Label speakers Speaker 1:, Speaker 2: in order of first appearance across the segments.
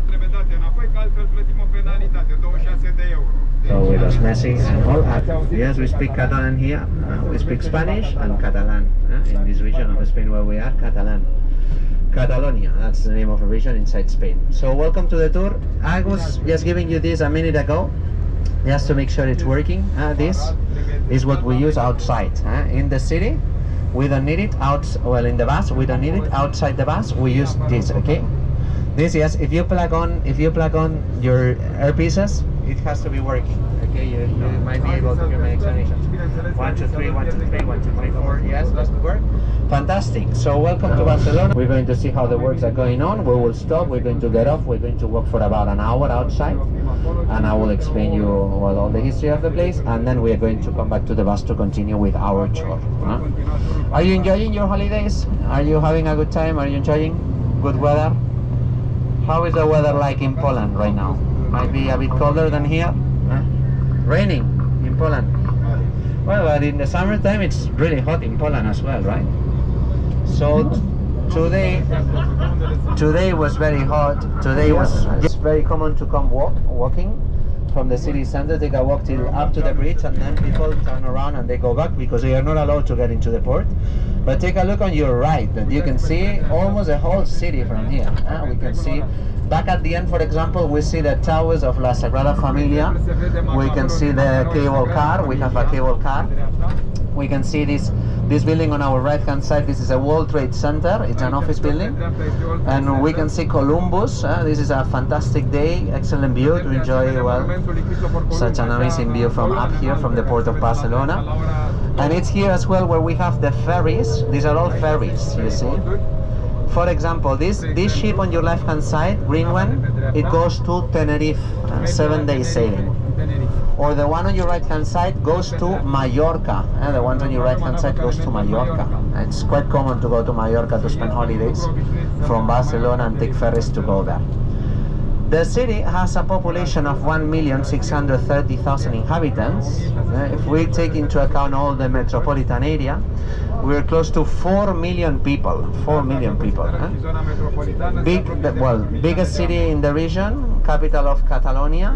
Speaker 1: trebuie date înapoi, că altfel plătim o penalitate, 26 de euro.
Speaker 2: So with us Messi and all. Yes, we speak Catalan here. We speak Spanish and Catalan in this region of Spain where we are, Catalan. Catalonia, that's the name of a region inside Spain. So welcome to the tour. I was just giving you this a minute ago, just to make sure it's working. This is what we use outside. In the city, we don't need it out. Well, in the bus, we don't need it. Outside the bus, we use this. Okay. This, yes, if you plug on your earpieces, it has to be working. Okay, you might be able to hear my explanations. 1, 2, 3, 1, 2, 3, 1, 2, 3, 4. Yes, does it work? Fantastic. So welcome to Barcelona. We're going to see how the works are going on. We will stop. We're going to get off. We're going to walk for about an hour outside, and I will explain you all the history of the place, and then we are going to come back to the bus to continue with our tour. Are you enjoying your holidays? Are you having a good time? Are you enjoying good weather? How is the weather like in Poland right now? Might be a bit colder than here. Raining in Poland. Well, but in the summertime it's really hot in Poland as well, right? So today was very hot. Today was just very common to come walking from the city center, take a walk till up to the bridge, and then people turn around and they go back because they are not allowed to get into the port. But take a look on your right, and you can see almost the whole city from here. We can see back at the end, for example, we see the towers of La Sagrada Familia. We can see the cable car. We have a cable car. We can see this building on our right hand side. This is a World Trade Center. It's an office building, and we can see Columbus. This is a fantastic day, excellent view to enjoy. Well, such an amazing view from up here from the port of Barcelona. And it's here as well where we have the ferries. These are all ferries, you see. For example, this ship on your left hand side, green one, it goes to Tenerife, 7-day sailing. Or the one on your right hand side goes to Mallorca. The one on your right hand side goes to Mallorca. It's quite common to go to Mallorca to spend holidays from Barcelona and take ferries to go there. The city has a population of 1,630,000 inhabitants. If we take into account all the metropolitan area, we're close to 4 million people. 4 million people. Biggest city in the region, capital of Catalonia,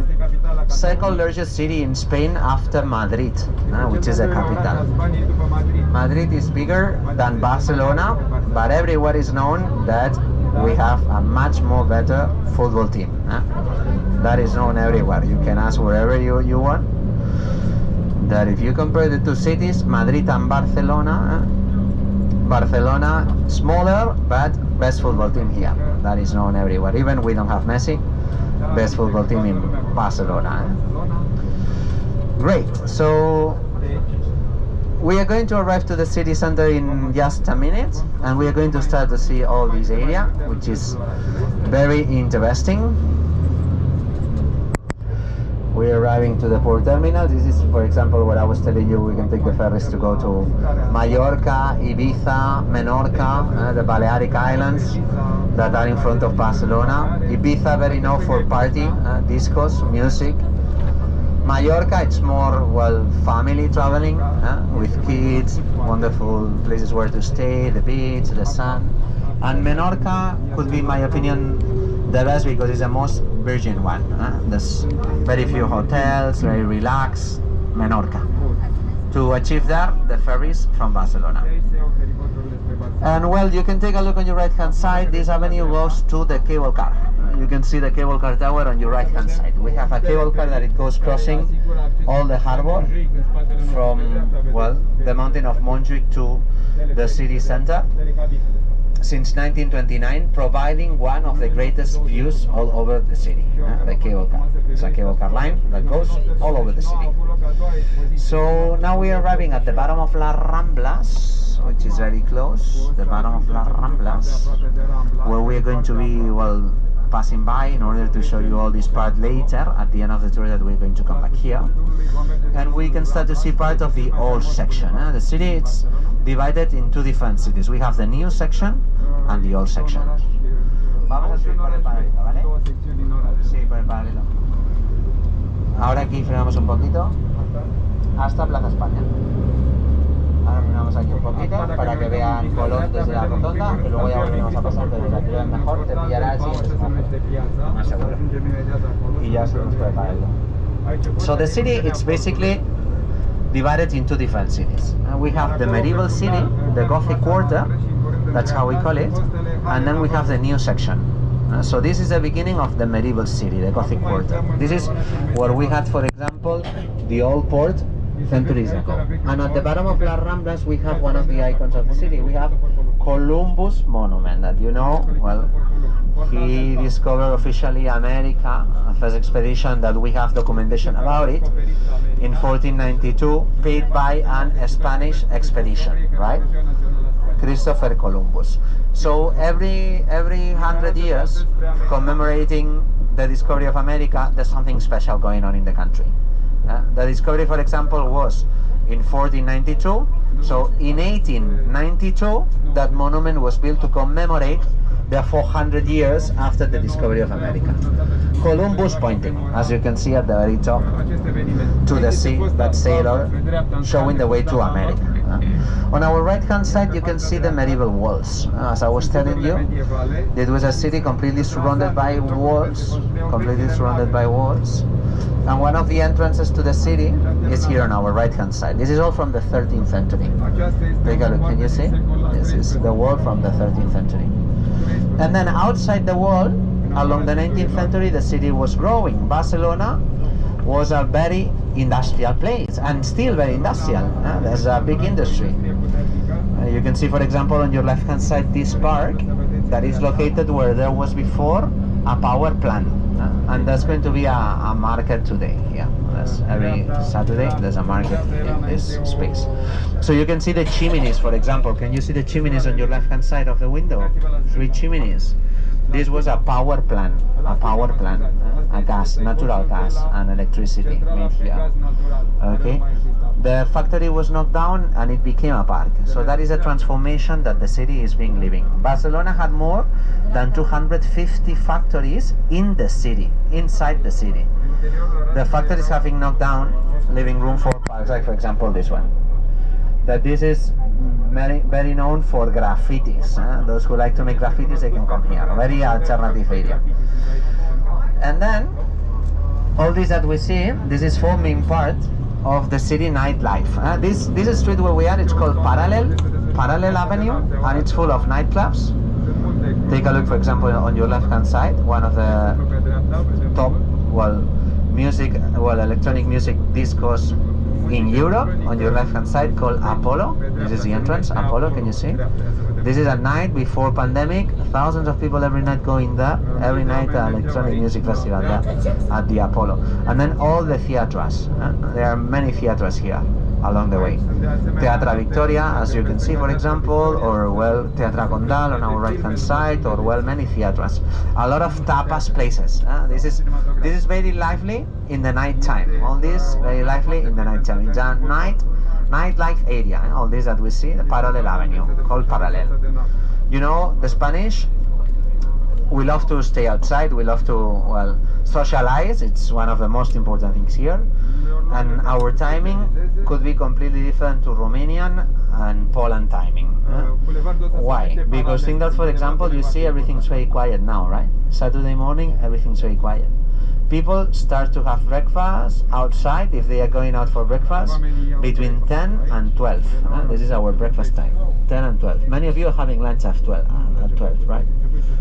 Speaker 2: second largest city in Spain after Madrid, which is the capital. Madrid is bigger than Barcelona, but everywhere is known that we have a much more better football team. That is known everywhere. You can ask wherever you want. That if you compare the two cities, Madrid and Barcelona, Barcelona smaller but best football team here. That is known everywhere. Even we don't have Messi, best football team in Barcelona. Great. So we are going to arrive to the city center in just a minute, and we are going to start to see all this area, which is very interesting. We're arriving to the port terminal. This is, for example, what I was telling you, we can take the ferries to go to Mallorca, Ibiza, Menorca, the Balearic Islands that are in front of Barcelona. Ibiza, very known for party, discos, music. Mallorca, it's more, well, family traveling, with kids, wonderful places where to stay, the beach, the sun. And Menorca could be, in my opinion, the best because it's the most virgin one. There's very few hotels, very relaxed. Menorca. To achieve that, the ferries from Barcelona. And well, you can take a look on your right hand side. This avenue goes to the cable car. You can see the cable car tower on your right hand side. We have a cable car that it goes crossing all the harbor from, well, the mountain of Montjuic to the city center since 1929, providing one of the greatest views all over the city. The cable car. It's a cable car line that goes all over the city. So now we are arriving at the bottom of Las Ramblas, which is very close. The bottom of Las Ramblas, where we are going to be, well, passing by in order to show you all this part later at the end of the tour that we're going to come back here. And we can start to see part of the old section. The city, it's divided in two different cities. We have the new section and the old section. Vamos a subir por el paralelo, ¿vale? Sí, por el paralelo. Ahora aquí frenamos un poquito hasta Plaza España. Ahora miramos aquí un poquito para que vean Colón desde la rotonda y luego ya volvemos a pasar, pero para que vean mejor te pillará el siguiente semáforo, más seguro. Y ya subimos por el paralelo. So the city, it's basically divided into different cities. We have the medieval city, the Gothic quarter, that's how we call it, and then we have the new section. So this is the beginning of the medieval city, the Gothic quarter. This is where we had, for example, the old port centuries ago. And at the bottom of Las Ramblas we have one of the icons of the city. We have Columbus Monument, that you know, well, he discovered officially America, first expedition that we have documentation about it, in 1492, paid by an Spanish expedition, right? Christopher Columbus. So every 100 years, commemorating the discovery of America, there's something special going on in the country. The discovery, for example, was in 1492. So in 1892, that monument was built to commemorate the 400 years after the discovery of America. Columbus pointing, as you can see at the very top, to the sea, that sailor showing the way to America. On our right hand side you can see the medieval walls. As I was telling you, it was a city completely surrounded by walls, and one of the entrances to the city is here on our right hand side. This is all from the 13th century. Take a look, can you see? This is the wall from the 13th century. And then outside the wall, along the 19th century, the city was growing. Barcelona was a very industrial place, and still very industrial. There's a big industry. You can see, for example, on your left hand side, this park that is located where there was before a power plant. And there's going to be a market today. Yeah, every Saturday there's a market in this space. So you can see the chimneys, for example. Can you see the chimneys on your left hand side of the window? 3 chimneys. This was a power plant, a gas, natural gas and electricity made here. Okay, the factory was knocked down and it became a park. So that is a transformation that the city is being living. Barcelona had more than 250 factories in the city, inside the city. The factories have been knocked down, leaving room for parks, like for example this one. That this is very known for graffitis. Those who like to make graffitis, they can come here. Very alternative area. And then all this that we see, this is forming part of the city nightlife. This street where we are, it's called Parallel Avenue, and it's full of nightclubs. Take a look, for example, on your left hand side, one of the top, electronic music discos in Europe, on your left hand side, called Apollo. This is the entrance, Apollo, can you see? This is a night before pandemic, thousands of people every night going there, every night electronic music festival there at the Apollo. And then all the theaters, there are many theaters here along the way. Teatra Victoria, as you can see, for example, or Teatra Condal on our right hand side, or many theaters. A lot of tapas places. This is very lively in the night time. All this very lively in the night time. It's a nightlife area. All this that we see, the Parallel Avenue, called Parallel. You know, the Spanish, we love to stay outside, we love to, socialize. It's one of the most important things here. And our timing could be completely different to Romanian and Poland timing. Why? Because think that, for example, you see everything's very quiet now, right? Saturday morning, everything's very quiet. People start to have breakfast outside, if they are going out for breakfast, between 10 and 12. This is our breakfast time, 10 and 12. Many of you are having lunch at 12, right?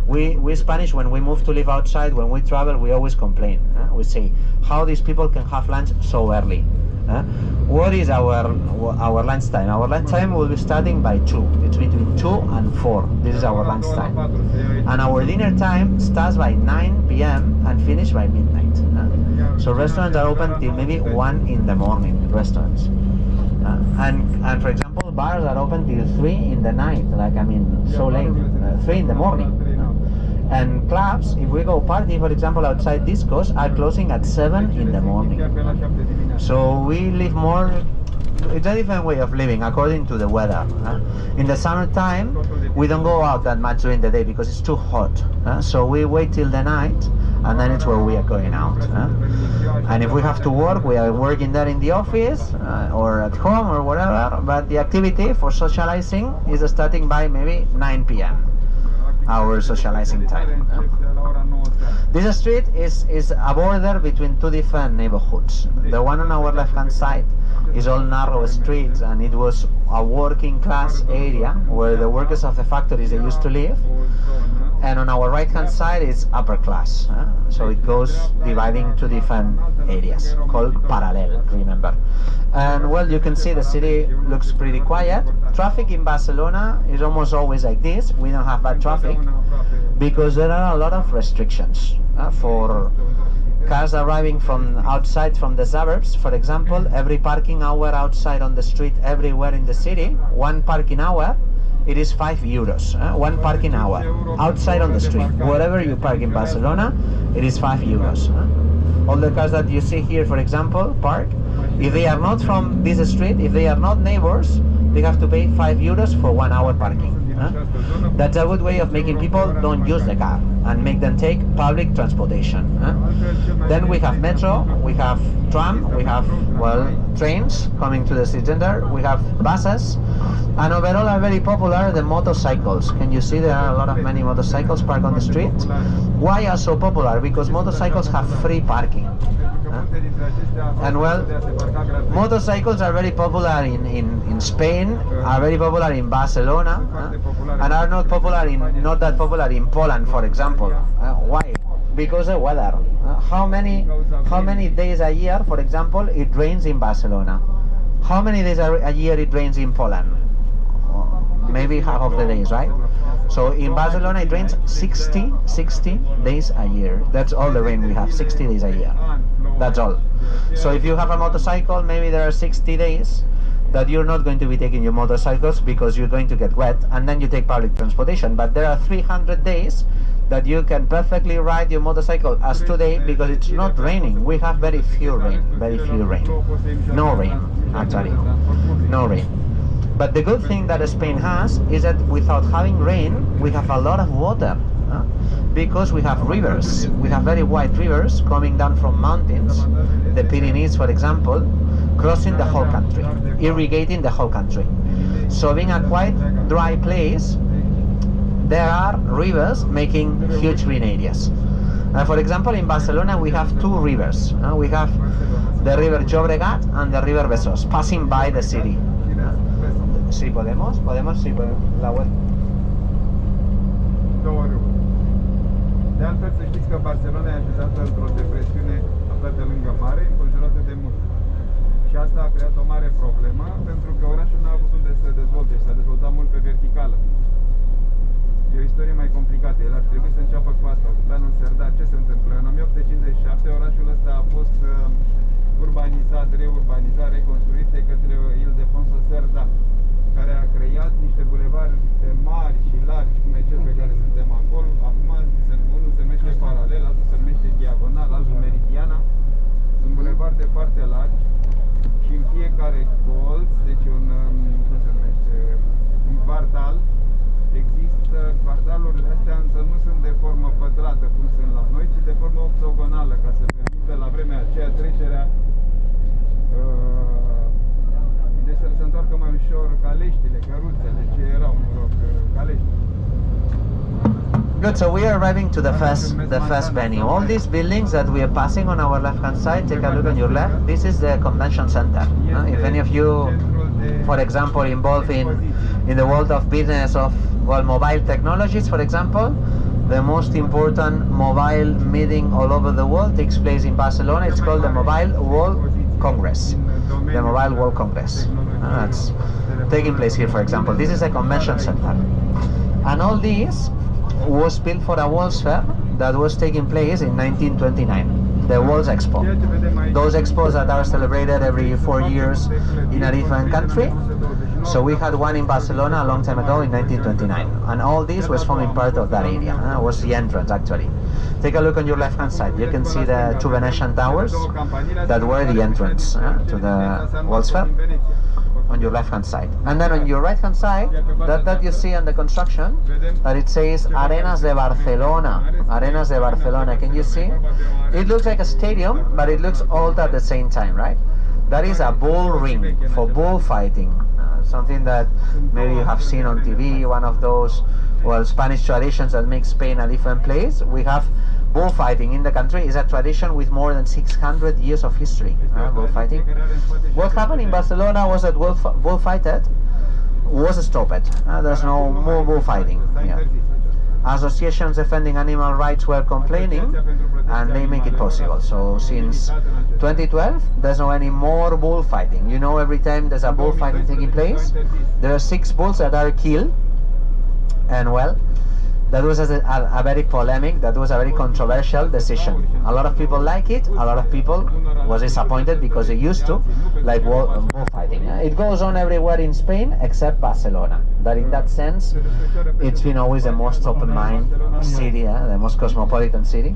Speaker 2: We Spanish, when we move to live outside, when we travel, we always complain. We say, how these people can have lunch so early? What is our lunch time? Our lunch time will be starting by 2. It's between 2 and 4. This is our lunch time. And our dinner time starts by 9 p.m. and finish by midnight. So restaurants are open till maybe 1 in the morning, restaurants. And for example, bars are open till 3 in the night, so late, 3 in the morning. And clubs, if we go party, for example, outside discos, are closing at 7 in the morning. So we live more, it's a different way of living according to the weather. In the summertime, we don't go out that much during the day because it's too hot. So we wait till the night, and then it's where we are going out. And if we have to work, we are working there in the office or at home or whatever, but the activity for socializing is starting by maybe 9 p.m. our socializing time. This street is a border between two different neighborhoods. The one on our left hand side is all narrow streets, and it was a working class area where the workers of the factories they used to live. And on our right hand side is upper class. So it goes dividing two different areas called parallel, remember. And well, you can see the city looks pretty quiet. Traffic in Barcelona is almost always like this. We don't have bad traffic because there are a lot of restrictions for cars arriving from outside, from the suburbs. For example, every parking hour outside on the street everywhere in the city, one parking hour, it is 5 euros. One parking hour outside on the street. Wherever you park in Barcelona, it is 5 euros. All the cars that you see here, for example, park, if they are not from this street, if they are not neighbors, they have to pay 5 euros for 1 hour parking. That's a good way of making people don't use the car and make them take public transportation. Then we have metro, we have tram, we have, well, trains coming to the city center, we have buses, and overall are very popular the motorcycles. Can you see there are a lot of many motorcycles parked on the street? Why are so popular? Because motorcycles have free parking. And well, motorcycles are very popular in Spain, are very popular in Barcelona, and are not that popular in Poland, for example. Why? Because the weather. How many days a year, for example, it rains in Barcelona? How many days a year it rains in Poland? Maybe half of the days, right? So in Barcelona it rains 60 days a year. That's all the rain we have, 60 days a year. That's all. So if you have a motorcycle, maybe there are 60 days that you're not going to be taking your motorcycles because you're going to get wet, and then you take public transportation. But there are 300 days that you can perfectly ride your motorcycle, as today, because it's not raining. We have very few rain. No rain, actually. No rain. But the good thing that Spain has is that without having rain, we have a lot of water. Because we have rivers. We have very wide rivers coming down from mountains, the Pyrenees, for example, crossing the whole country, irrigating the whole country. So being a quite dry place, there are rivers making huge green areas. For example, in Barcelona we have two rivers. We have the river Llobregat and the river Besòs passing by the city. Sí, podemos, la web.
Speaker 1: De altfel, să știți că Barcelona e așezată într-o depresiune aflată lângă mare, înconjurată de munte. Și asta a creat o mare problemă, pentru că orașul n-a avut unde să se dezvolte și s-a dezvoltat mult pe verticală. E o istorie mai complicată. El ar trebui să înceapă cu asta, cu planul Cerdà. Ce se întâmplă? În 1857 orașul ăsta a fost urbanizat, reurbanizat, reconstruit de către Ildefonso Cerdà, care a creat niște bulevari mari și largi, cum e cel pe care suntem acolo. Acum unul se numește paralel, altul se numește diagonal, altul meridiana. Sunt bulevarde foarte largi și în fiecare colț, deci cum se numește, un quartal, există, quartalurile astea însă nu sunt de formă pătrată, cum sunt la noi, ci de formă octogonală, ca să permită la vremea aceea trecerea deci să se întoarcă mai ușor caleștile, căruțele, ce erau, mă rog, calești.
Speaker 2: Good, so we are arriving to the first venue. All these buildings that we are passing on our left hand side, take a look on your left, this is the convention center. If any of you, for example, involved in the world of business of, well, mobile technologies, for example, the most important mobile meeting all over the world takes place in Barcelona. It's called the Mobile World Congress. The Mobile World Congress. That's taking place here, for example. This is a convention center. And all this was built for a World's Fair that was taking place in 1929, the World's Expo. Those expos that are celebrated every 4 years in a different country. So we had one in Barcelona a long time ago in 1929, and all this was forming part of that area. Was the entrance, actually. Take a look on your left hand side. You can see the two Venetian towers that were the entrance to the World's Fair. on your left hand side. And then on your right hand side, that you see on the construction, that it says Arenas de Barcelona. Arenas de Barcelona, can you see? It looks like a stadium, but it looks old at the same time, right? That is a bull ring for bullfighting. Something that maybe you have seen on TV, one of those, well, Spanish traditions that make Spain a different place. We have bullfighting in the country. Is a tradition with more than 600 years of history, bullfighting. What happened in Barcelona was that bullfighting was stopped. There's no more bullfighting. Yeah. Associations defending animal rights were complaining, and they make it possible. So since 2012, there's no any more bullfighting. You know, every time there's a bullfighting taking place, there are 6 bulls that are killed, and well, that was a very polemic, that was a very controversial decision. A lot of people like it, a lot of people was disappointed because they used to like bullfighting. It goes on everywhere in Spain except Barcelona. That in that sense, it's been always the most open-minded city, the most cosmopolitan city.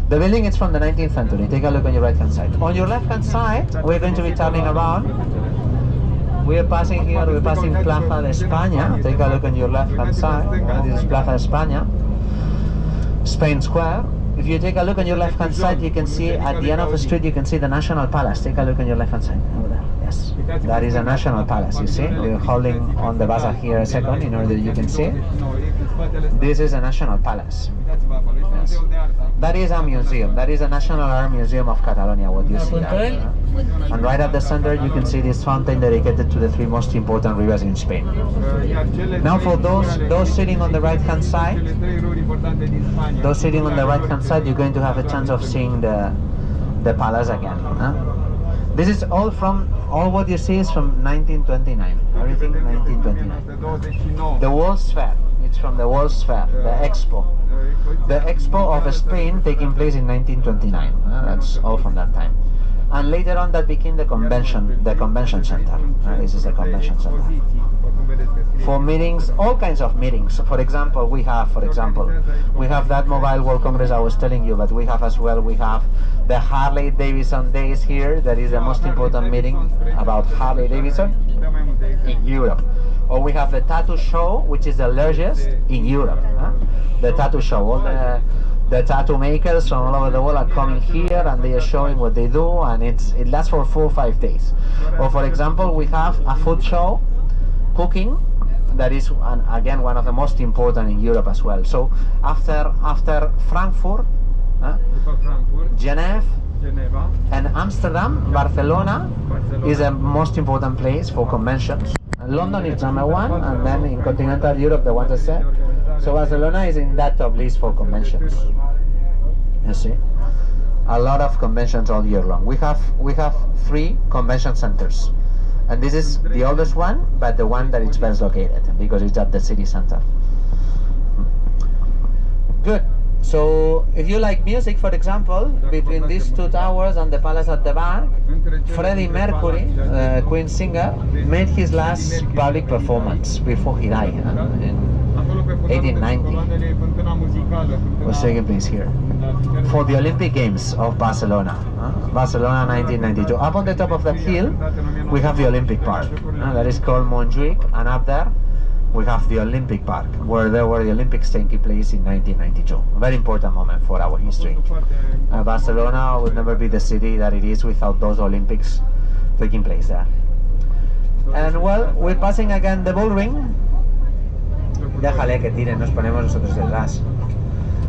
Speaker 2: The building is from the 19th century. Take a look on your right-hand side. On your left-hand side, we're going to be turning around. We're passing here, we're passing Plaza de España. Take a look on your left-hand side. This is Plaza de España, Spain Square. If you take a look on your left-hand side, you can see at the end of the street, you can see the National Palace. Take a look on your left-hand side. Over there. Yes, that is a National Palace, you see. We're holding on the bazaar here a second in order that you can see. This is a National Palace. Yes. That is a museum. That is a National Art Museum of Catalonia, what you see there. And right at the center, you can see this fountain dedicated to the 3 most important rivers in Spain. Now for those sitting on the right-hand side, you're going to have a chance of seeing the palace again. This is all what you see is from 1929. Everything 1929. The World's Fair. It's from the World's Fair, the Expo. The Expo of Spain taking place in 1929. That's all from that time. And later on that became the convention center. This is the convention center. For meetings, all kinds of meetings. For example, we have that Mobile World Congress I was telling you, but we have as well, we have the Harley Davidson Days here. That is the most important meeting about Harley Davidson in Europe. Or we have the tattoo show, which is the largest in Europe. The tattoo show, all the tattoo makers from all over the world are coming here and they are showing what they do, and it lasts for 4 or 5 days. Or for example, we have a food show, cooking, that is again one of the most important in Europe as well. So after Frankfurt, Geneva, and Amsterdam, Barcelona is the most important place for conventions. London is #1, and then in continental Europe, the ones I said. So Barcelona is in that top list for conventions. You see, a lot of conventions all year long. We have 3 convention centers, and this is the oldest one, but the one that is best located because it's at the city center. Good. So if you like music, for example, between these 2 towers and the palace at the back, Freddie Mercury, Queen singer, made his last public performance before he died in 1890. Was taking place here for the Olympic Games of Barcelona. Barcelona 1992. Up on the top of that hill, we have the Olympic Park. That is called Montjuic, and up there we have the Olympic Park, where the Olympics taking place in 1992. A very important moment for our history. Barcelona would never be the city that it is without those Olympics taking place there. And well, we're passing again the bull ring. Déjale que tire, nos ponemos nosotros detrás.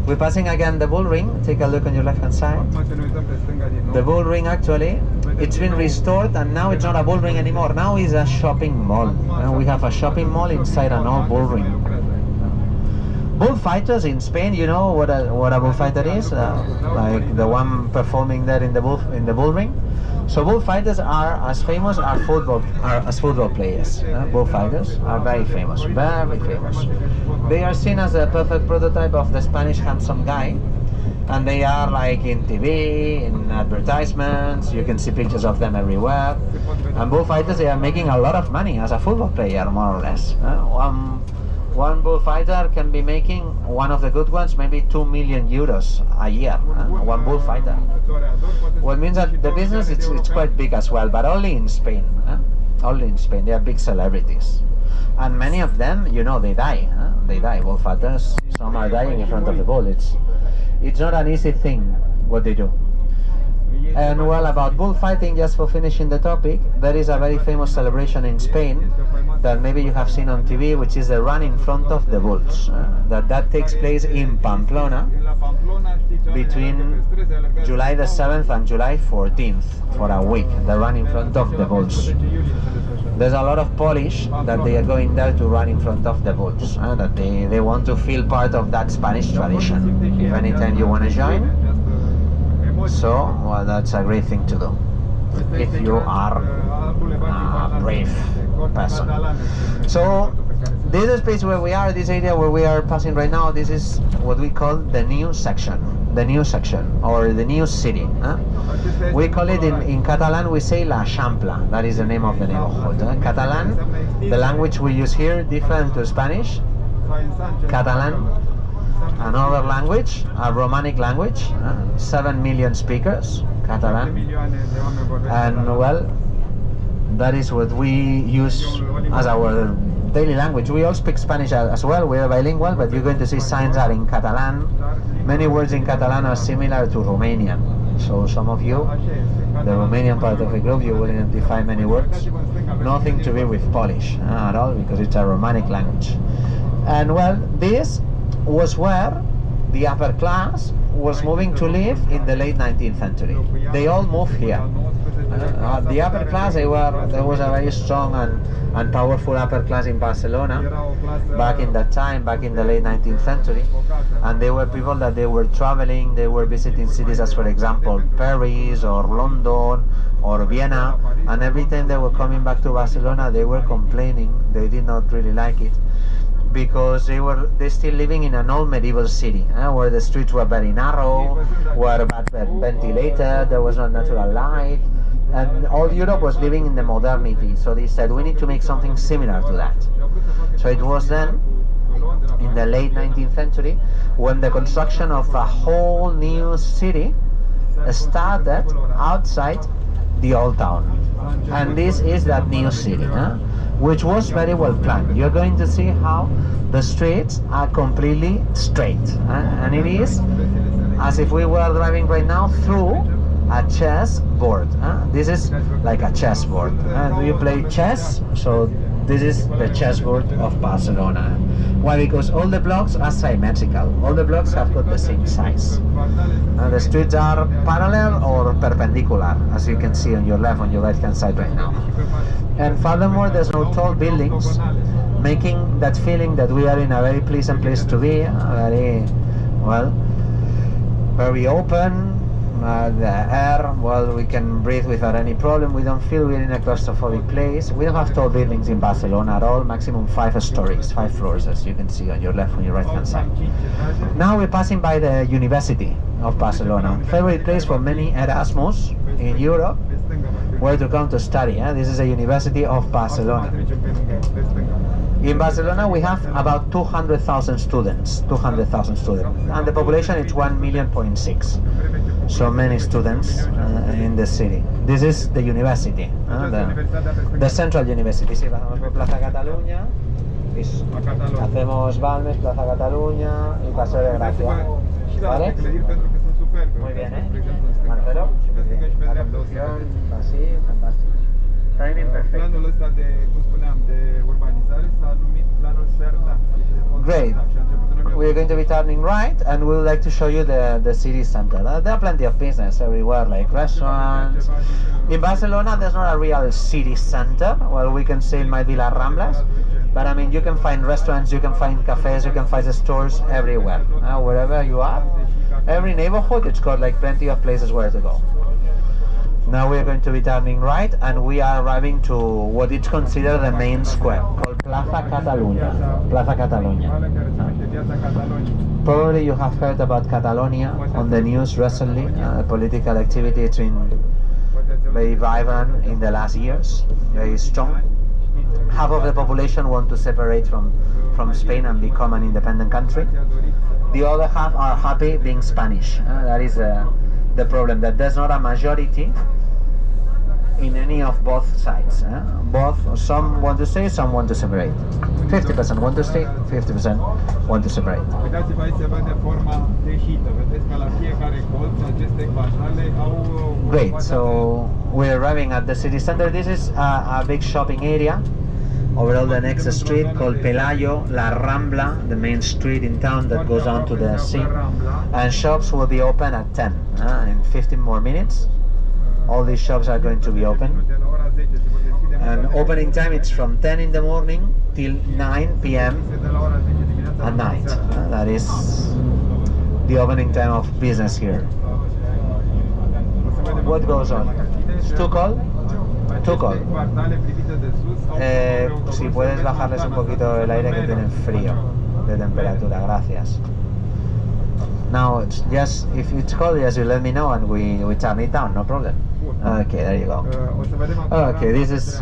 Speaker 2: We're passing again the bull ring. Take a look on your left hand side. The bull ring, actually, it's been restored, and now it's not a bull ring anymore. Now it's a shopping mall. We have a shopping mall inside an old bull ring. Bullfighters in Spain, you know what a bullfighter is? Like the one performing there in the bull ring. So bullfighters are as famous as football players. Bullfighters are very famous, very famous. They are seen as a perfect prototype of the Spanish handsome guy, and they are like in TV, in advertisements. You can see pictures of them everywhere. And bullfighters, they are making a lot of money as a football player, more or less. One bullfighter can be making, one of the good ones, maybe 2 million euros a year. One bullfighter. What means that the business it's quite big as well, but only in Spain. only in Spain. They are big celebrities. And many of them, you know, they die. Huh? They die. Bullfighters, some are dying in front of the bull. It's not an easy thing what they do. And well, about bullfighting, just for finishing the topic, there is a very famous celebration in Spain that maybe you have seen on TV, which is the run in front of the bulls. That takes place in Pamplona between July the 7th and July 14th for a week, the run in front of the bulls. There's a lot of Polish that they are going there to run in front of the bulls, that they want to feel part of that Spanish tradition. If anytime you want to join, so well, that's a great thing to do if you are a brave person. So this is place where we are, this area where we are passing right now, this is what we call the new section or the new city. We call it in Catalan, we say La Champla, that is the name of the neighborhood. Catalan, the language we use here, different to Spanish. Catalan, another language, a Romanic language, 7 million speakers, Catalan, and well, that is what we use as our daily language. We all speak Spanish as well, we are bilingual, but you're going to see signs are in Catalan. Many words in Catalan are similar to Romanian, so some of you, the Romanian part of the group, you will identify many words, nothing to do with Polish at all, because it's a Romanic language. And well, this was where the upper class was moving to live in the late 19th century. They all moved here. The upper class, there was a very strong and powerful upper class in Barcelona back in that time, back in the late 19th century. And they were people that they were traveling, they were visiting cities as, for example, Paris or London or Vienna. And every time they were coming back to Barcelona, they were complaining. They did not really like it, because they're still living in an old medieval city, where the streets were very narrow, were bad ventilated, there was no natural light, and all Europe was living in the modernity. So they said, we need to make something similar to that. So it was then, in the late 19th century, when the construction of a whole new city started outside the old town. And this is that new city, which was very well planned. You're going to see how the streets are completely straight, and it is as if we were driving right now through a chess board. This is like a chess board. Do you play chess? So this is the chessboard of Barcelona. Why? Because all the blocks are symmetrical. All the blocks have got the same size. The streets are parallel or perpendicular, as you can see on your left, on your right hand side right now. And furthermore, there's no tall buildings, making that feeling that we are in a very pleasant place to be, very open. The air, well, we can breathe without any problem. We don't feel we're in a claustrophobic place. We don't have tall buildings in Barcelona at all, maximum 5 stories, 5 floors, as you can see on your left, on your right hand side. Now we're passing by the University of Barcelona, favorite place for many Erasmus in Europe, where to come to study. This is a University of Barcelona. In Barcelona we have about 200,000 students, and the population is 1.6 million. So many students in the city. This is the university, the Central University. Sí, pasamos por Plaza Cataluña, hacemos Balmes, Plaza Cataluña y Paseo de Gracia. ¿Vale? Muy bien, Marcelo, la conducción, así, fantástico. Timing perfect.
Speaker 1: Planul ăsta de, cum spuneam, de urbanizare s-a numit planul Cerdà.
Speaker 2: Great. We're going to be turning right, and we would like to show you the city center. There are plenty of business everywhere, like restaurants. In Barcelona, there's not a real city center. Well, we can say it might be Las Ramblas, but I mean, you can find restaurants, you can find cafes, you can find stores everywhere. Wherever you are, every neighborhood, it's got like plenty of places where to go. Now we're going to be turning right, and we are arriving to what is considered the main square, called Plaza Catalunya. Plaza Catalunya. Probably you have heard about Catalonia on the news recently. Political activity has been very vibrant in the last years, very strong. Half of the population want to separate from Spain and become an independent country. The other half are happy being Spanish. That is the problem, that there's not a majority in any of both sides. Both, some want to stay, some want to separate. 50% want to stay, 50% want to separate.
Speaker 1: Uitați-vă aici se vede forma teșită. Vedeți că la fiecare colț aceste cajale au...
Speaker 2: Great, so we're arriving at the city center. This is a big shopping area. Overall, the next street called Pelayo, La Rambla, the main street in town that goes on to the sea. And shops will be open at 10. In 15 more minutes, all these shops are going to be open. And opening time, it's from 10 in the morning till 9 p.m. at night. That is the opening time of business here. What goes on? Stucco? Tucol. Si puedes bajarles un poquito el aire que tienen frío de temperatura, gracias. Now, it's just if it's cold, yes, you let me know and we turn it down, no problem. Okay, there you go. Okay, this is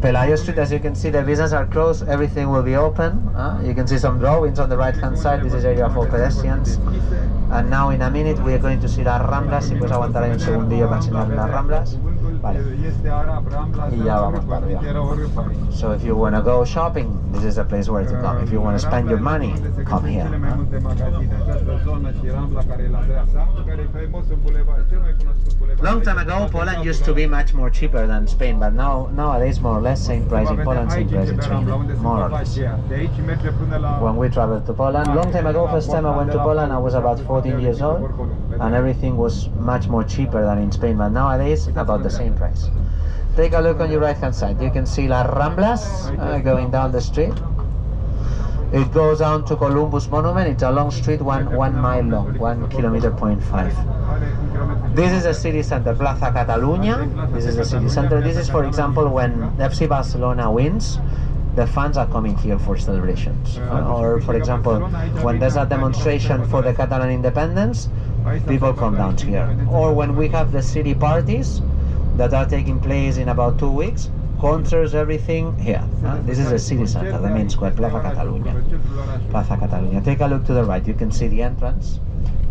Speaker 2: Pelayo Street. As you can see, the businesses are closed, everything will be open. You can see some drawings on the right hand side. This is area for pedestrians. And now in a minute we are going to see las Ramblas. Si puedes aguantar ahí un segundillo para enseñar las Ramblas. Vale. Y ya vamos para arriba. So if you want to go shopping, this is the place where to come. If you want to spend your money, come here. Long time ago, Poland used to be much more cheaper than Spain, but nowadays more or less same price in Poland, same price in Spain, more or less. When we traveled to Poland, long time ago, first time I went to Poland, I was about 14 years old, and everything was much more cheaper than in Spain, but nowadays about the same price. Take a look on your right hand side. You can see Las Ramblas going down the street. It goes down to Columbus Monument. It's a long street, one mile long, 1.5 kilometers. This is the city center, Plaza Catalunya. This is the city center. This is, for example, when FC Barcelona wins, the fans are coming here for celebrations. Or, for example, when there's a demonstration for the Catalan independence, people come down here. Or when we have the city parties that are taking place in about 2 weeks, concerts, everything here. This is the city center, the main square, Plaza Catalunya. Plaza Catalunya. Take a look to the right. You can see the entrance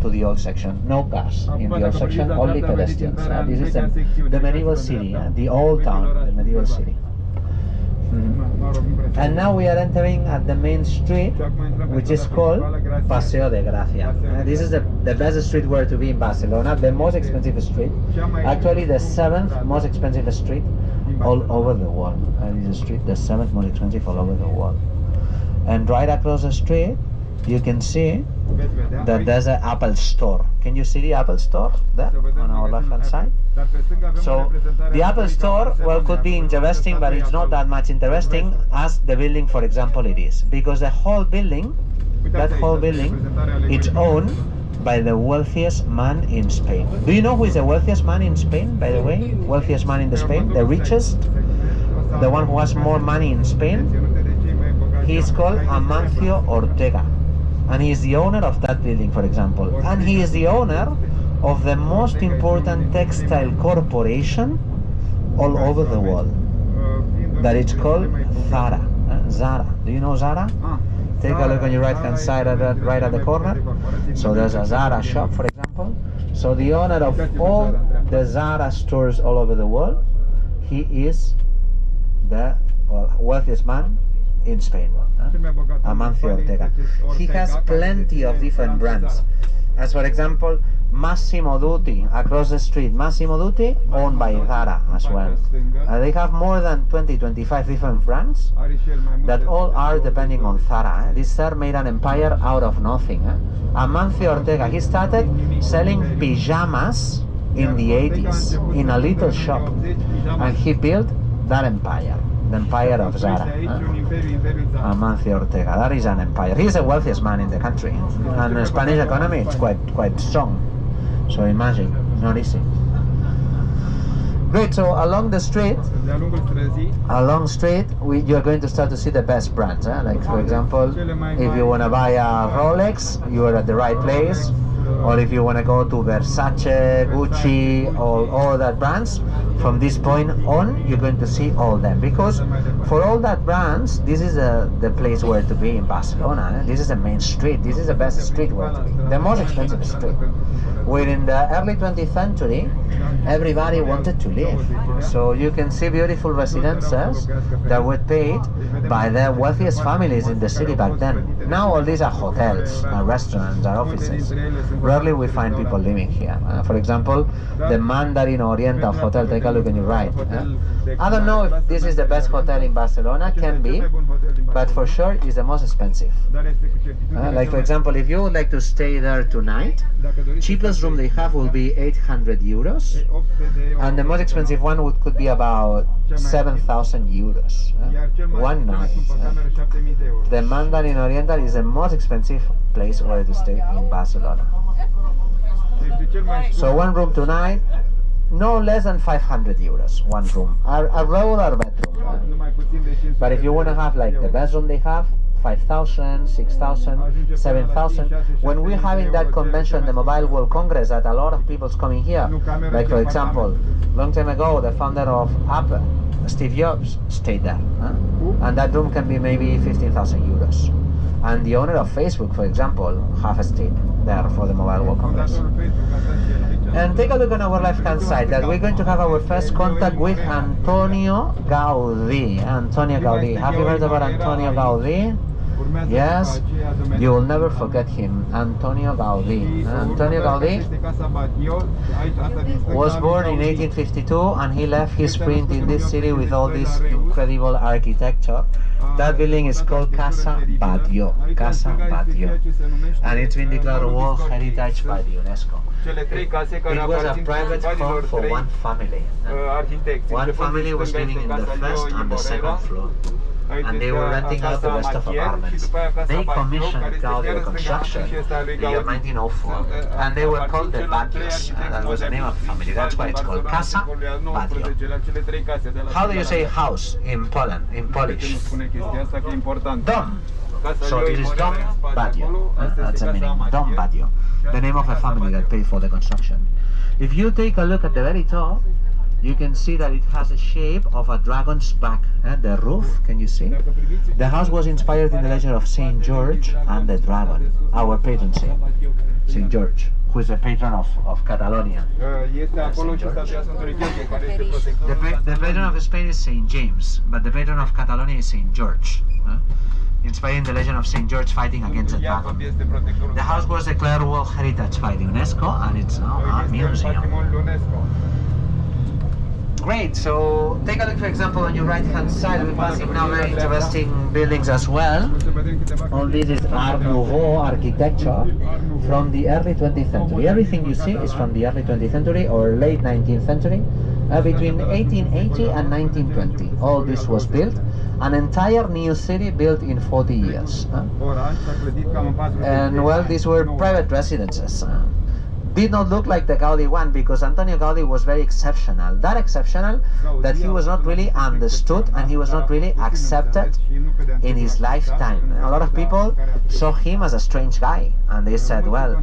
Speaker 2: to the old section. No cars in the old section, only pedestrians. This is the medieval city, the old town, the medieval city. And now we are entering at the main street, which is called Paseo de Gracia. This is the best street where to be in Barcelona, the most expensive street, actually the 7th most expensive street all over the world. This is the street, the 7th most expensive all over the world. And right across the street, you can see that there's an Apple store. Can you see the Apple store there on our left hand side? So the Apple store, well, could be interesting, but it's not that much interesting as the building, for example, it is. Because the whole building, that whole building, it's owned by the wealthiest man in Spain. Do you know who is the wealthiest man in Spain, by the way? Wealthiest man in Spain, the richest, the one who has more money in Spain? He is called Amancio Ortega. And he is the owner of that building, for example. And he is the owner of the most important textile corporation all over the world. That it's called Zara. Zara. Do you know Zara? Take a look on your right hand side, right at the corner. So there's a Zara shop, for example. So the owner of all the Zara stores all over the world, he is the wealthiest man in Spain, Amancio Ortega. He has plenty of different brands. As for example, Massimo Dutti across the street. Massimo Dutti owned by Zara as well. They have more than 20-25 different brands that all are depending on Zara. This sir made an empire out of nothing. Amancio Ortega, he started selling pajamas in the 80s in a little shop, and he built that empire. The empire of Zara. Amancio Ortega, that is an empire. He's the wealthiest man in the country, and the Spanish economy is quite strong. So imagine, not easy. Great. So along the street, you are going to start to see the best brands. Like for example, if you want to buy a Rolex, you are at the right place. Or if you want to go to Versace, Gucci, all that brands, From this point on, you're going to see all them, because for all that brands, this is the place where to be in Barcelona. This is the main street. This is the best street where to be. The most expensive street. Where in the early 20th century, everybody wanted to live. So you can see beautiful residences that were paid by the wealthiest families in the city back then. Now all these are hotels, are restaurants, are offices. Rarely we find people living here. For example, the Mandarin Oriental Hotel, take a look on your right. I don't know if this is the best hotel in Barcelona, can be, but for sure it's the most expensive. Like for example, if you would like to stay there tonight, cheapest room they have will be 800 euros, and the most expensive one could be about 7,000 euros. One night. The Mandarin Oriental is the most expensive place where to stay in Barcelona. So one room tonight, no less than 500 euros, one room. A regular bedroom. But if you want to have like the best room they have, 5,000, 6,000, 7,000. When we're having that convention, the Mobile World Congress, that a lot of people's coming here, like for example, long time ago, the founder of Apple, Steve Jobs, stayed there. And that room can be maybe 15,000 euros. And the owner of Facebook, for example, have stayed there for the Mobile World Congress. And take a look on our left-hand side, that we're going to have our first contact with Antonio Gaudí. Antonio Gaudí. Have you heard about Antonio Gaudí? Yes, you will never forget him, Antonio Gaudí. Antonio Gaudí was born in 1852, and he left his print in this city with all this incredible architecture. That building is called Casa Batlló, Casa Batlló, and it's been declared World Heritage by the UNESCO. It was a private home for one family. One family was living in the first and the second floor, and they were renting out the rest of apartments. They commissioned Gaudi the construction in the year 1904, and they were called the Batllós. That was the name of the family. That's why it's called Casa Batlló. How do you say house in Poland, in Polish? Dom. So this is Dom Batlló. That's the meaning, Dom Batlló, the name of a family that paid for the construction. If you take a look at the very top, you can see that it has a shape of a dragon's back. The roof, can you see? The house was inspired in the legend of Saint George and the dragon, our patron saint, Saint George, who is the patron of Catalonia. The patron of Spain is Saint James, but the patron of Catalonia is Saint George, inspiring the legend of Saint George fighting against the dragon. The house was declared World Heritage by the UNESCO, and it's now a museum. Great, so take a look, for example, on your right hand side. We're passing now very interesting buildings as well. All this is Art Nouveau architecture from the early 20th century. Everything you see is from the early 20th century or late 19th century, between 1880 and 1920. All this was built, an entire new city built in 40 years. And well, these were private residences. Did not look like the Gaudi one, because Antonio Gaudi was very exceptional. That exceptional that he was not really understood and he was not really accepted in his lifetime. A lot of people saw him as a strange guy, and they said, well,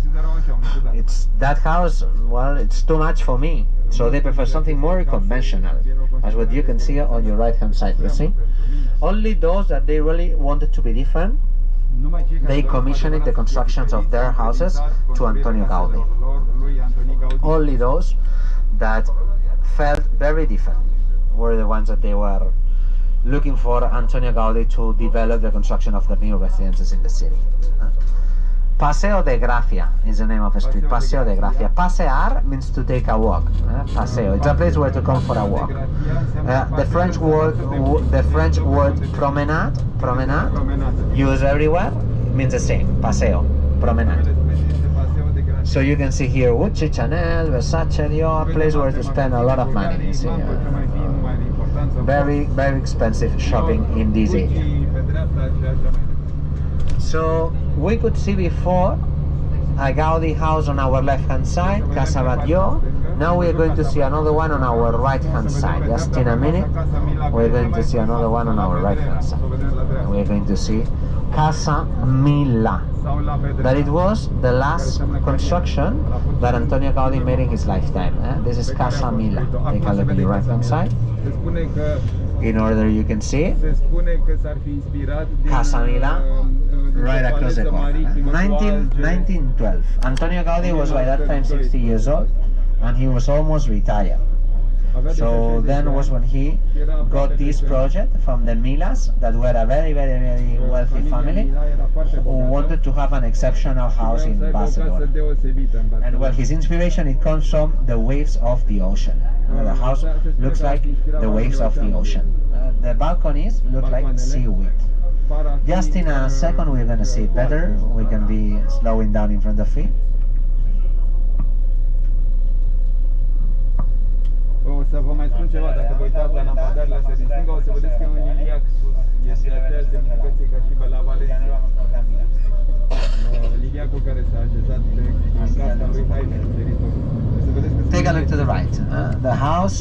Speaker 2: it's that house, well, it's too much for me. So they prefer something more conventional, as what you can see on your right hand side, you see? Only those that they really wanted to be different, they commissioned the constructions of their houses to Antonio Gaudi. Only those that felt very different were the ones that they were looking for Antonio Gaudi to develop the construction of the new residences in the city. Paseo de Gracia is the name of the street. Paseo de Gracia. Pasear means to take a walk. Paseo. It's a place where to come for a walk. The French word promenade, used everywhere, means the same. Paseo, promenade. So you can see here Gucci, Chanel, Versace, Dior, a place where to spend a lot of money. You see, very, very expensive shopping in this area. So we could see before a Gaudi house on our left hand side, Casa Batlló. Now we're going to see another one on our right hand side. Just in a minute, we're going to see another one on our right hand side. We're going to see Casa Mila.
Speaker 1: sau La Vedrena.
Speaker 2: That it was the last construction that Antonio Gaudi made in his lifetime. This is Casa Mila. Take a look at the right hand side.
Speaker 1: Se spune că
Speaker 2: In order you can see it.
Speaker 1: se spune că s-ar fi inspirat din
Speaker 2: Casa Mila,
Speaker 1: din
Speaker 2: right
Speaker 1: o
Speaker 2: across the
Speaker 1: paletă
Speaker 2: corner.
Speaker 1: maritimă cu
Speaker 2: 1912. Antonio Gaudi was by that time 60 years old and he was almost retired. So then was when he got this project from the Milas, that were a very wealthy family who wanted to have an exceptional house in Barcelona. And well, his inspiration, it comes from the waves of the ocean. The house looks like the waves of the ocean. The balconies look like seaweed. Just in a second we're going to see it better. We can be slowing down in front of it.
Speaker 1: O să vă mai spun ceva, dacă vă uitați la lampadarele astea din stânga, o să vedeți că e un liliac sus. Este de aceeași semnificație ca și la Valencia. Liliacul care s-a așezat pe casa lui Haine în teritoriu.
Speaker 2: Take a look to the right. The house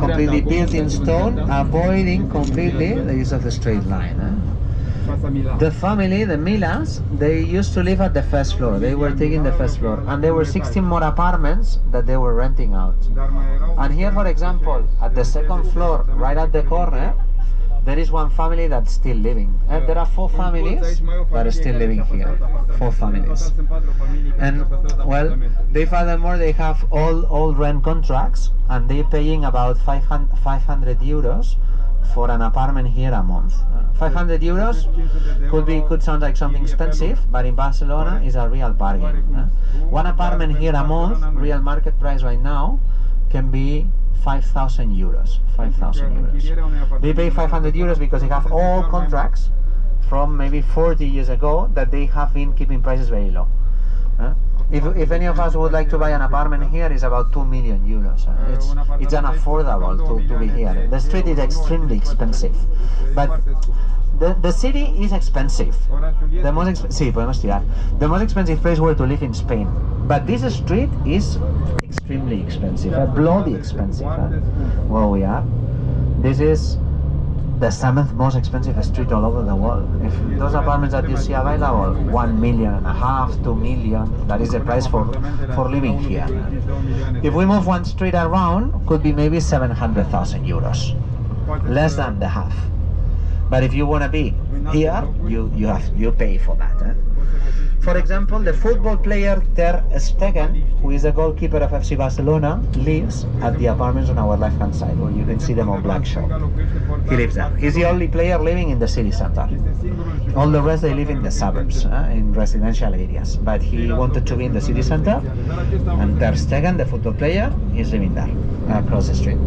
Speaker 2: completely built in stone, avoiding completely the use of the straight line. The family, the Milas, they used to live at the first floor. They were taking the first floor, and there were 16 more apartments that they were renting out. And here, for example, at the second floor, right at the corner, there is one family that's still living. There are 4 families that are still living here. 4 families. And well, they furthermore they have all rent contracts, and they're paying about 500 euros for an apartment here a month. 500 euros could sound like something expensive, but in Barcelona is a real bargain. One apartment here a month, real market price right now, can be 5,000 euros. 5,000 euros. They pay 500 euros because they have all contracts from maybe 40 years ago that they have been keeping prices very low. If any of us would like to buy an apartment here, it's about 2 million euros. It's unaffordable to be here. The street is extremely expensive, but the city is expensive. The most expensive place where to live in Spain. But this street is extremely expensive, bloody expensive. Where we are, this is the 7th most expensive street all over the world. If those apartments that you see available, 1.5 million, 2 million, that is the price for living here. If we move one street around, could be maybe 700,000 euros, less than the half. But if you want to be here, you pay for that. For example, the football player Ter Stegen, who is the goalkeeper of FC Barcelona, lives at the apartments on our left-hand side, where you can see them on black show. He lives there. He's the only player living in the city center. All the rest, they live in the suburbs, in residential areas. But he wanted to be in the city center, and Ter Stegen, the football player, is living there, across the street.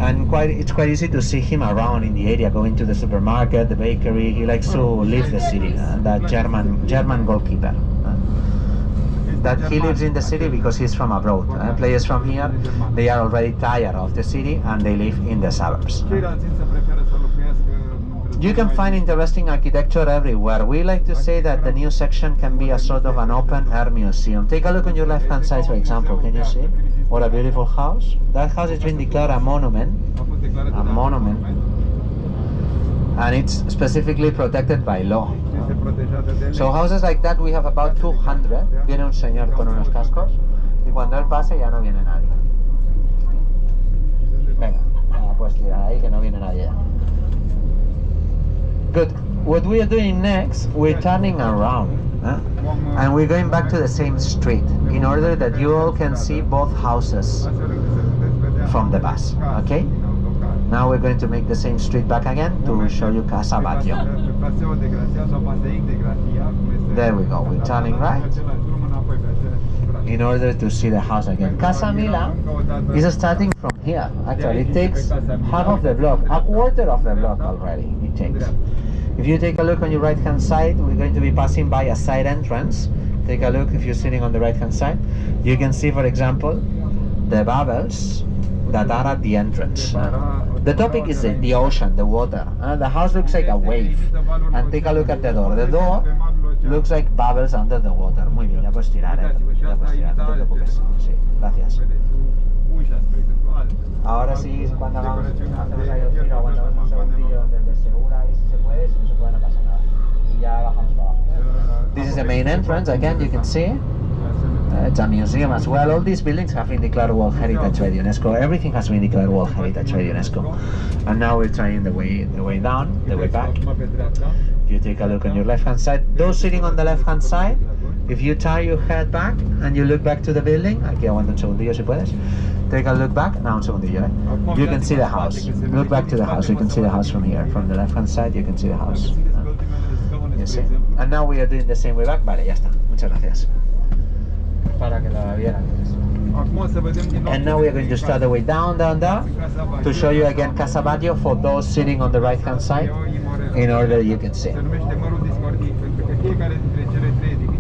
Speaker 2: And it's quite easy to see him around in the area, going to the supermarket, the bakery. He likes to leave the city. That German goalkeeper. That he lives in the city because he's from abroad. Players from here, they are already tired of the city and they live in the suburbs. You can find interesting architecture everywhere. We like to say that the new section can be a sort of an open-air museum. Take a look on your left-hand side, for example. Can you see? What a beautiful house. That house has been declared a monument. A monument. And it's specifically protected by law. So houses like that we have about 200. Viene un señor con unos cascos y cuando él pase ya no viene nadie. Venga, pues tira ahí que no viene nadie ya. Good. What we are doing next, we're turning around. And we're going back to the same street in order that you all can see both houses from the bus, okay? Now we're going to make the same street back again to show you Casa Batlló. There we go, we're turning right in order to see the house again. Casa Mila is starting from here. Actually, it takes half of the block, a quarter of the block already it takes. If you take a look on your right hand side, we're going to be passing by a side entrance. Take a look if you're sitting on the right hand side. You can see, for example, the bubbles that are at the entrance. The topic is the ocean, the water. The house looks like a wave. And take a look at the door. The door looks like bubbles under the water. Muy bien, ya puedes tirar, ya puedes tirar, no te preocupes. Sí, gracias. Ahora sí, cuando hagamos ahí el giro, aguantamos un segundillo desde segura y si se puede no pasa nada. Y ya main entrance. Again, you can see it's a museum as well. All these buildings have been declared World Heritage by UNESCO. Everything has been declared World Heritage by UNESCO. And now we're trying the way down, the way back. If you take a look on your left-hand side, those sitting on the left-hand side, if you turn your head back and you look back to the building, aquí aguanta un segundillo si puedes. Take a look back, now un segundillo, You can see the house. Look back to the house, you can see the house from here. From the left-hand side, you can see the house. You see? And now we are doing the same way back. Vale, ya está. Muchas gracias. Para que la vieran. And now we are going to start the way down to show you again Casa Batlló for those sitting on the right hand side in order you can see.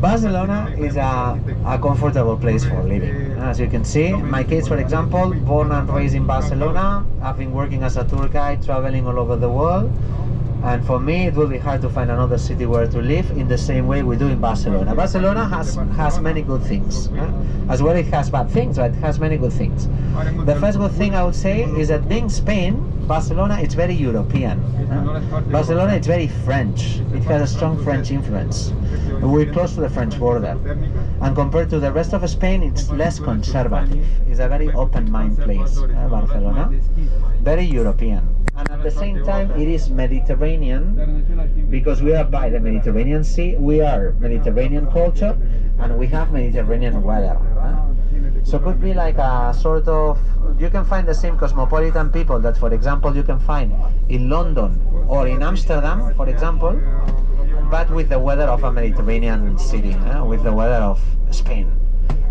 Speaker 2: Barcelona is a comfortable place for living. As you can see, my kids, for example, born and raised in Barcelona, have been working as a tour guide, traveling all over the world. And for me, it will be hard to find another city where to live in the same way we do in Barcelona. Barcelona has many good things. As well, it has bad things, but it has many good things. The first good thing I would say is that being Spain, Barcelona, it's very European. Barcelona, it's very French. It has a strong French influence. We're close to the French border. And compared to the rest of Spain, it's less conservative. It's a very open-mind place, Barcelona. Very European. And at the same time, it is Mediterranean because we are by the Mediterranean Sea, we are Mediterranean culture, and we have Mediterranean weather. So it could be like a sort of, you can find the same cosmopolitan people that, for example, you can find in London or in Amsterdam, for example, but with the weather of a Mediterranean city, with the weather of Spain.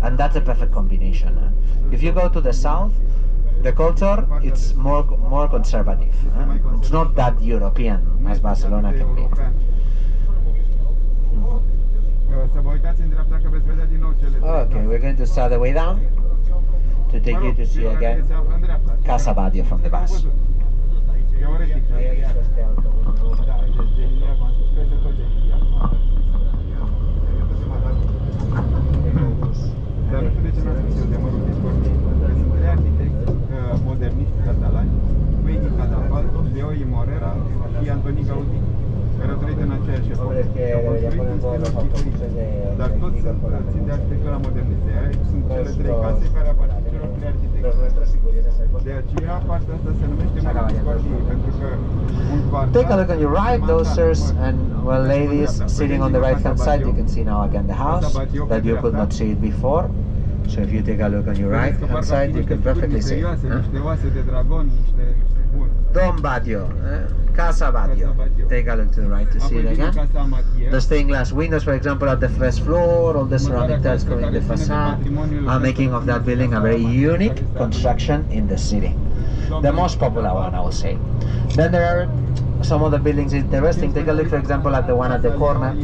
Speaker 2: And that's a perfect combination. If you go to the south, the culture, it's more conservative. It's not that European as Barcelona can be. Okay, we're going to start the way down to take you to see again Casa Batlló from the bus.
Speaker 1: Moderniști catalani, Luigi Cadafal, Leo I Morera și Antoni Gaudí, care au trăit în aceeași epocă. Au construit în stiluri diferite, dar toți țin de arhitectura modernistă. Sunt cele trei case care aparțin celor trei arhitecți. De aceea, partea asta se numește Mărul Scoartiei, pentru că un quartal...
Speaker 2: Take a look on your right, those sirs and well ladies sitting on the right hand side, you can see now again the house that you could not see it before. So if you take a look on your right hand side, you can perfectly see. Dom Batlló, Casa Batlló. Take a look to the right to see it again. The stained glass windows, for example, at the first floor, all the ceramic tiles covering the facade, are making of that building a very unique construction in the city. The most popular one, I would say. Then there are some other buildings interesting. Take a look, for example, at the one at the corner,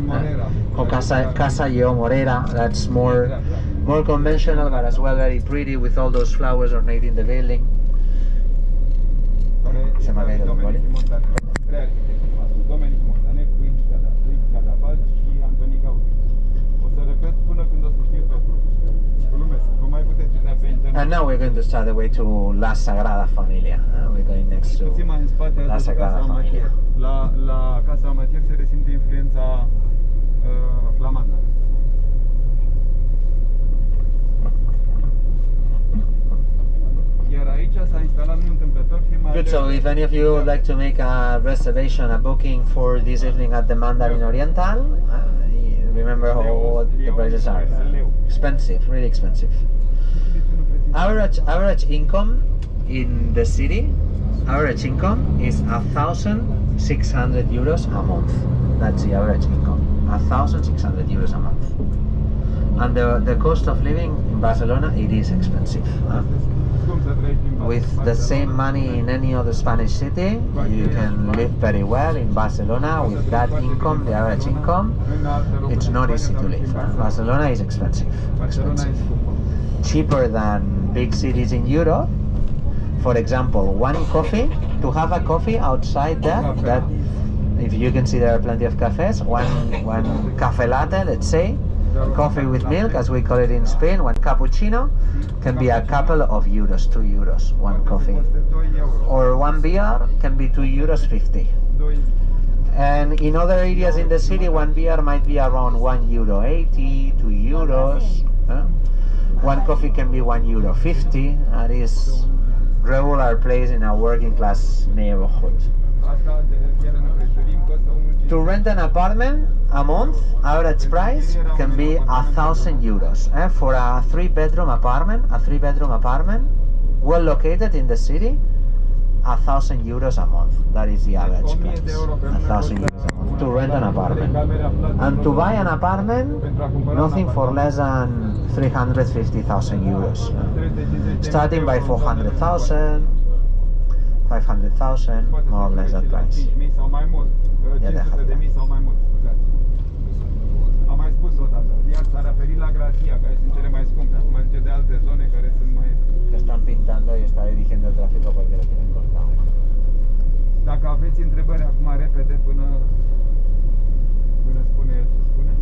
Speaker 2: Casa Lleó Morera. That's more conventional, but as well very pretty with all those flowers ornating the building. Se me ha caído el boli. And now we're going to start the way to La Sagrada Familia. We're going next to La Sagrada Familia.
Speaker 1: La Casa Amatier se resimte influența flamandă.
Speaker 2: Good, so if any of you would like to make a reservation, a booking for this evening at the Mandarin Oriental, remember what the prices are. Expensive, really expensive. Average income in the city, average income is 1,600 euros a month. That's the average income, 1,600 euros a month. And the cost of living in Barcelona, it is expensive. With the same money in any other Spanish city, you can live very well in Barcelona. With that income, the average income, it's not easy to live. Barcelona is expensive. Cheaper than big cities in Europe. For example, to have a coffee outside there, that if you can see there are plenty of cafes, one cafe latte, let's say, coffee with milk, as we call it in Spain, one cappuccino, can be a couple of euros, 2 euros, one coffee. Or one beer can be 2 euros 50. And in other areas in the city, one beer might be around €1.80, €2. One coffee can be €1.50. That is regular place in a working class neighborhood.
Speaker 1: Asta chiar ne preferim că ăsta unul
Speaker 2: To rent an apartment a month, average price can be €1,000. For a three-bedroom apartment, well located in the city, €1,000 a month. That is the average price. €1,000 a month to rent an apartment. And to buy an apartment, nothing for less than €350,000. Starting by 400,000, 500,000, more or less that price.
Speaker 1: 5.000 sau mai mult, 500.000 sau mai mult, scuzați. Am mai spus o dată, iar s-a referit la Gracia, care sunt cele mai scumpe, acum zice de alte zone care sunt mai...
Speaker 2: Que están pintando y está dirigiendo el tráfico porque lo tienen cortado.
Speaker 1: Dacă aveți întrebări acum repede până spune el ce spune.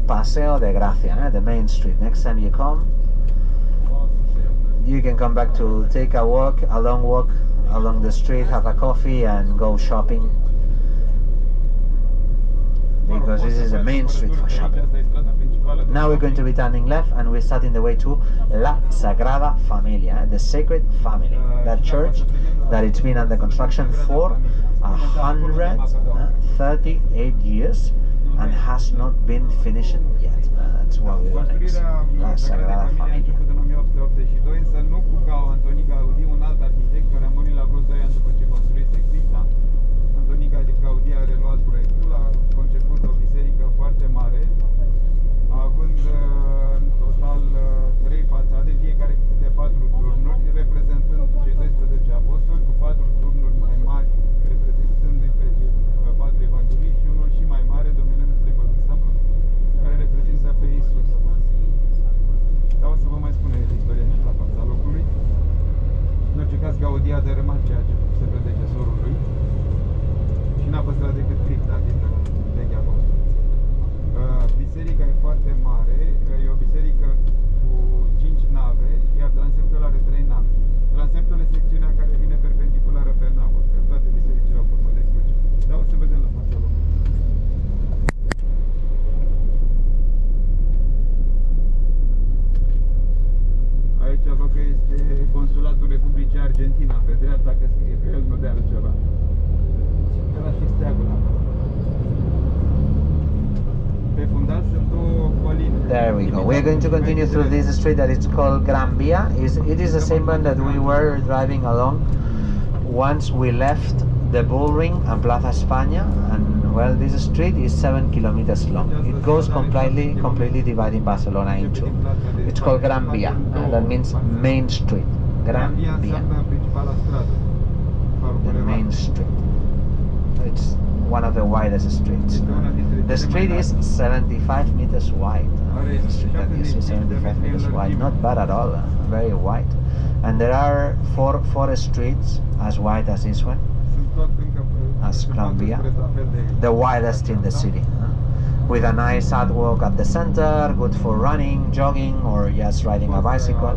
Speaker 2: Paseo de Gracia, the main street. Next time you come, you can come back to take a long walk along the street, have a coffee and go shopping. Because this is the main street for shopping. Now we're going to be turning left and we're starting the way to La Sagrada Familia, the Sacred Family, that church that it's been under construction for 138 years and has not been finished yet. That's what we want next. La Sagrada Familia.
Speaker 1: În 1882, însă nu cu Antoni Gaudi, un alt arhitect care a murit la vreo 2 ani după ce construise Cripta. Antoni Gaudi a reluat proiectul, a conceput o biserică foarte mare, având în total 3 fațade, fiecare cu câte 4 turnuri, reprezentând cei 12 apostoli, cu 4 turnuri mai mari, reprezentând pe 4 evangeliști și unul și mai mare, dominând întregul ansamblu, care reprezintă pe Iisus. Dar o să vă mai spune istoria și la fața locului. În orice caz, Gaudi a dărâmat ceea ce se predecesorul lui și n-a păstrat decât cripta din vechea apostol. Biserica e foarte mare, e o biserică cu 5 nave, iar transeptul are 3 nave. Transeptul e secțiunea care vine perpendiculară pe navă, că toate bisericile au formă de cruce. Dar o să vedem la fața locului. Aici văd că este Consulatul Republicii Argentina, pe dreapta, că scrie pe el, nu de altceva. Era și steagul acolo. Pe fundal sunt două coline.
Speaker 2: There we go. We're going to continue through this street that is called Gran Via. It is the same one that we were driving along once we left the Bullring and Plaza España, and well, this street is 7 kilometers long. It goes completely dividing Barcelona in two. It's called Gran Via. That means main street. Gran Via. The main street. It's one of the widest streets. The street is 75 meters wide. The street that you see 75 meters wide. Not bad at all. Very wide. And there are four streets as wide as this one, as Gran Via, the widest in the city, with a nice sidewalk at the center, good for running, jogging, or just riding a bicycle,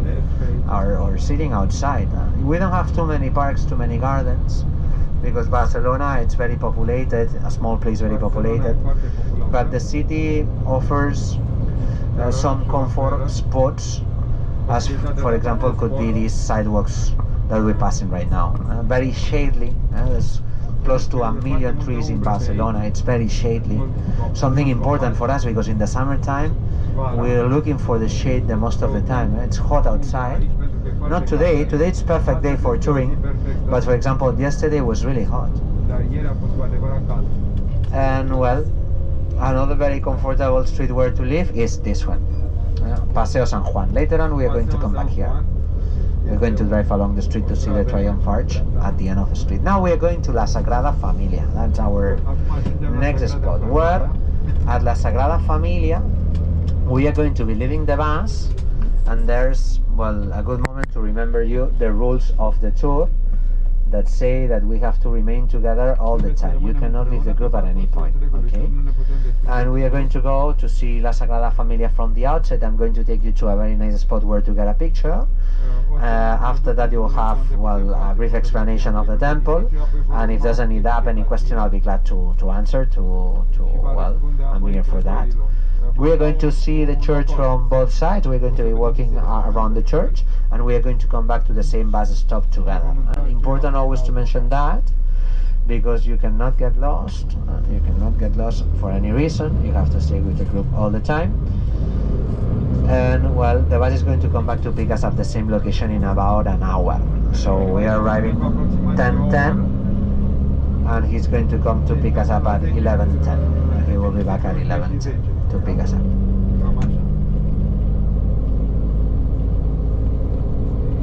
Speaker 2: or sitting outside. We don't have too many parks, too many gardens, because Barcelona, it's very populated, a small place, very populated, but the city offers some comfort spots, as for example could be these sidewalks that we're passing right now. Very shadely. There's close to 1 million trees in Barcelona. It's very shadely. Something important for us, because in the summertime we're looking for the shade the most of the time. It's hot outside. Not today. Today it's perfect day for touring, but for example yesterday was really hot. And well, another very comfortable street where to live is this one, Paseo San Juan. Later on we are going to come back here. We're going to drive along the street to see the Triumph Arch at the end of the street. Now we are going to La Sagrada Familia. That's our next spot, where at La Sagrada Familia we are going to be leaving the bus, and there's, well, a good moment to remember you the rules of the tour. that say that we have to remain together all the time. You cannot leave the group at any point, okay? And we are going to go to see La Sagrada Familia from the outside. I'm going to take you to a very nice spot where to get a picture. After that you will have, well, a brief explanation of the temple, and if there's any doubt, any question, I'll be glad to answer well, I'm here for that. We are going to see the church from both sides. We're going to be walking around the church, and we are going to come back to the same bus stop together. Important always to mention that, because you cannot get lost. You cannot get lost for any reason. You have to stay with the group all the time. And well, the bus is going to come back to pick us at the same location in about an hour. So we are arriving 10:10, and he's going to come to pick us up at 11:10. He will be back at 11:10 to pick us up.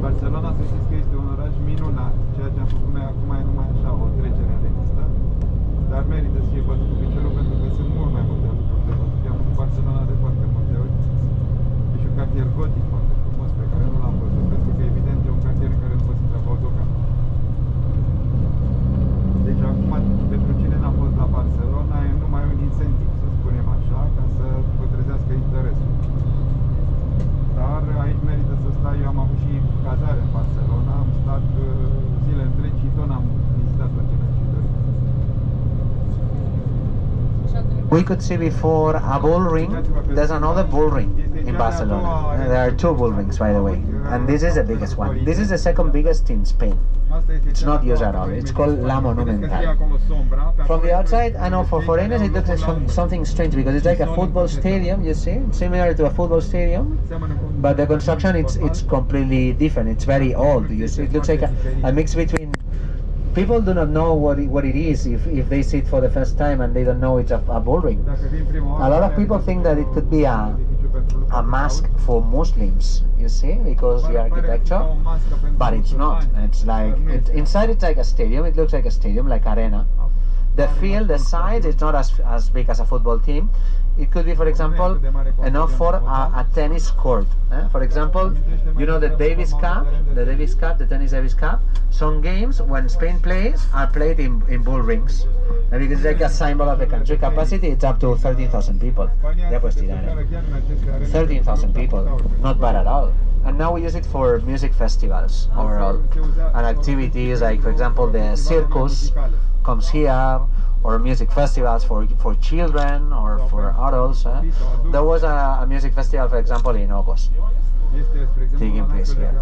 Speaker 1: Barcelona, să știți că este un oraș minunat, ceea ce am făcut noi acum e numai așa o trecere de listă, dar merită să fie bătut cu piciorul pentru că sunt mult mai multe lucruri de văzut. Eu am făcut Barcelona de foarte multe ori. E și un cartier gotic foarte frumos pe care nu l-am văzut, pentru că evident e un cartier în care nu poți intra cu autocar. Deci acum, pentru cine n-a fost la Barcelona, e numai un incentiv, să spunem așa, ca să vă trezească interesul. Dar aici merită să stai. Eu am avut și cazare în Barcelona, am stat zile întregi și tot n-am vizitat tot ce mi-aș fi dorit.
Speaker 2: We could see before a bull ring. There's another bull ring in Barcelona. There are two bull rings, by the way, and this is the biggest one. This is the second biggest in Spain. It's not used at all. It's called La Monumental. From the outside, I know for foreigners it looks like something strange because it's like a football stadium, you see, similar to a football stadium, but the construction it's completely different. It's very old. You see, it looks like a mix between. People do not know what it is if they see it for the first time and they don't know it's a bull ring. A lot of people think that it could be a mosque for Muslims, you see, because the architecture, but it's not. It's like inside it's like a stadium. It looks like a stadium, like arena. The field, the size, it's not as big as a football team. It could be, for example, enough for a tennis court. For example, you know the Davis Cup, the Tennis Davis Cup. Some games, when Spain plays, are played in bull rings. Because it's like a symbol of the country. Capacity, it's up to 13,000 people. 13,000 people, not bad at all. And now we use it for music festivals overall, and activities like, for example, the circus comes here, or music festivals for children or for adults. There was a music festival, for example, in August, taking place here.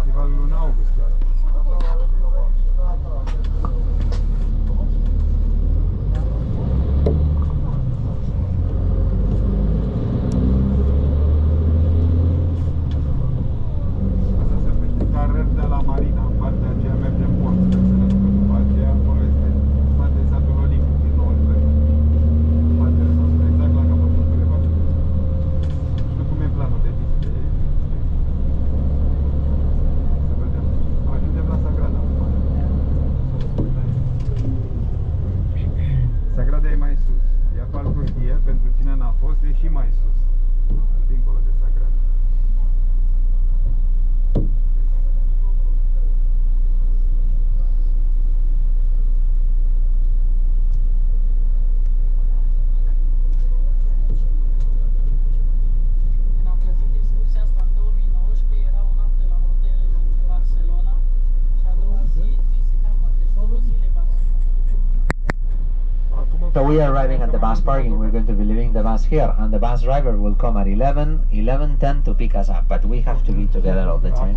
Speaker 2: So we are arriving at the bus parking. We're going to be leaving the bus here, and the bus driver will come at 11:10 to pick us up. But we have to be together all the time.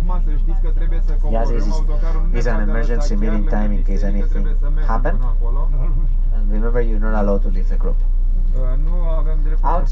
Speaker 2: Yes, this is an emergency meeting time in case anything happens. And remember, you're not allowed to leave the group. Outside.